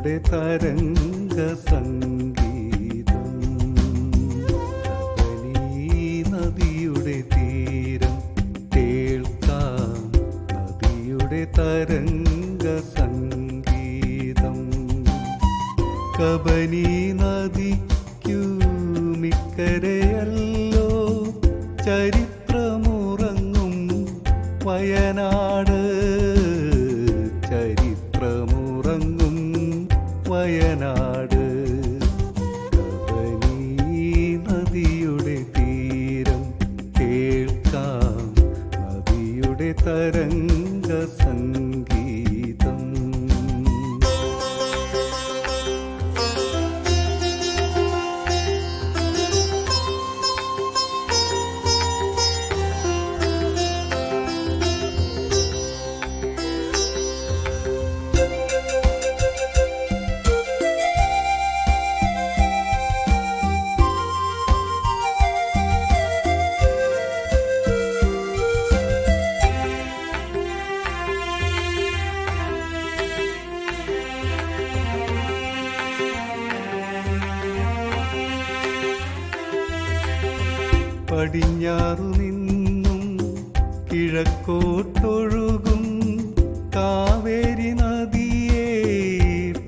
നദിയുടെ തരംഗ സംഗീതം. നദിയുടെ തീരം കേൾക്കാം നദിയുടെ തരംഗ സംഗീതം. കബനി നദിക്കു മിക്കരയല്ലോ ചരിത്രമുറങ്ങും വയനാട്. ചരിത്രമുറങ്ങും വയനാട്. കബനി നദിയുടെ തീരം കേൾക്കാം നദിയുടെ തരംഗ സംഗീതം. പടിഞ്ഞാറു നിന്നും കിഴക്കോട്ടൊഴുകും കാവേരി നദിയെ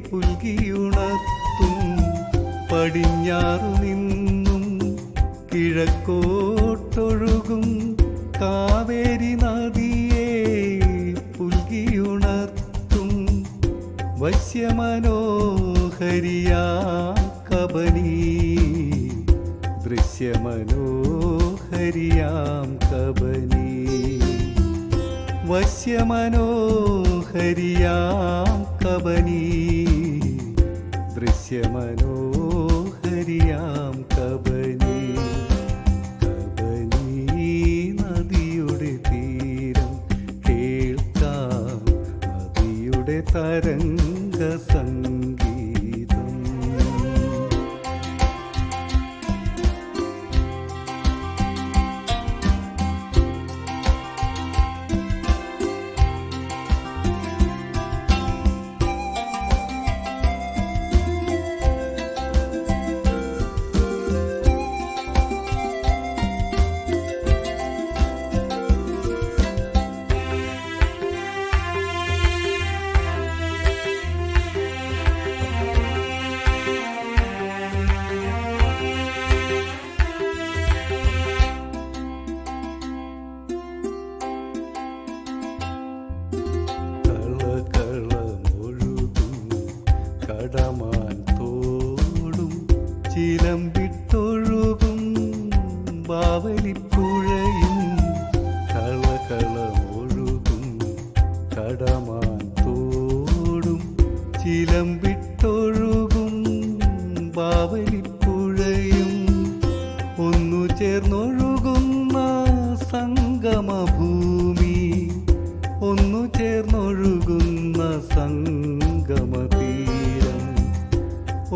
പുൽകിയുണർത്തും. പടിഞ്ഞാറു നിന്നും കിഴക്കോട്ടൊഴുകും കാവേരി നദിയെ പുൽകിയുണർത്തും. വശ്യമനോഹരിയാ കബനി ദൃശ്യമനോഹരിയാം കബനി. വശ്യമനോഹരിയാം കബനി ദൃശ്യമനോഹരിയാം കബനി. കബനി നദിയുടെ തീരം കേൾക്കാം നദിയുടെ തരംഗ സംഗീതം. കടമാൻ തോടും ചിലമ്പിട്ടൊഴുകും ബാവലിപ്പുഴയും. കളകളമൊഴുകും കടമാൻ തോടും ചിലമ്പിട്ടൊഴുകും ബാവലിപ്പുഴയും. ഒന്നു ചേർന്നൊഴുകുന്ന സംഗമഭൂമി. ഒന്നു ചേർന്നൊഴുകുന്ന സംഗമതീരം.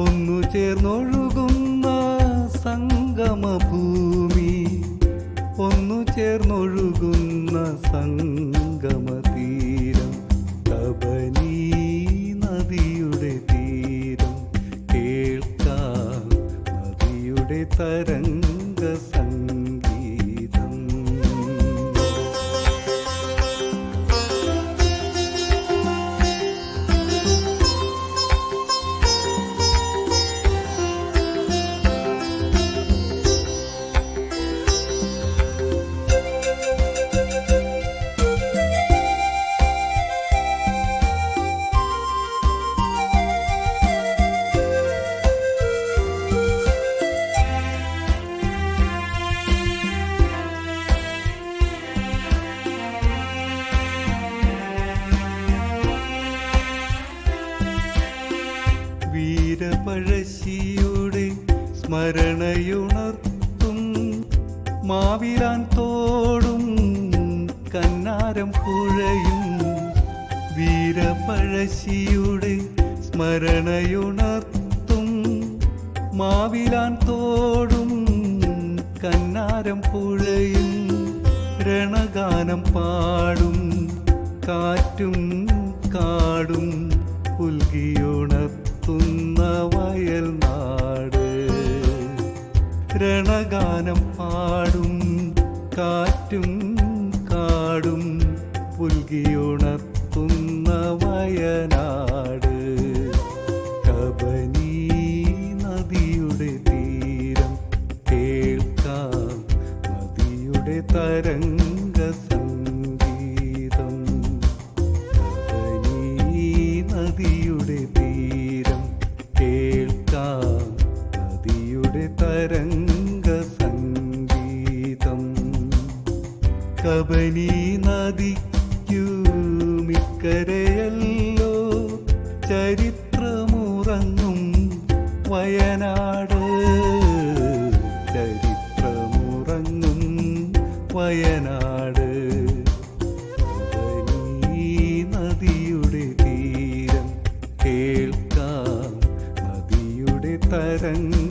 ഒന്നു ചേർന്നൊഴുകുന്ന സംഗമഭൂമി. ഒന്നു ചേർന്നൊഴുകുന്ന സംഗമതീരം. കബനി നദിയുടെ തീരം കേൾക്കാം നദിയുടെ തരംഗ സംഗീതം. വീരപഴശ്ശിയുടെ സ്മരണയുണർത്തും മാവിലാൻ തോടും കന്നാരം പുഴയും. വീരപഴശ്ശിയുടെ സ്മരണയുണർത്തും മാവിലാൻ തോടും കന്നാരം പുഴയും. രണഗാനം പാടും കാറ്റും കാടും പുൽകിയുണർത്തും രണഗീതമുണർത്തുന്ന വയൽനാട്. രണഗാനം പാടും കാറ്റും കാടും പുൽകിയുണർത്തുന്ന വയനാട്. കബനി നദിയുടെ തീരം കേൾക്കാം നദിയുടെ തരംഗ സംഗീതം. കബനി നദിയുടെ തീരം കേൾക്കാം നദിയുടെ തരംഗ സംഗീതം. കബനി നദിക്കുമിക്കരയല്ലോ ചരിത്രമുറങ്ങും വയനാട്. ചരിത്രമുറങ്ങും വയനാട്. കബനി നദിയുടെ തീരം കേൾക്കാം നദിയുടെ തരംഗ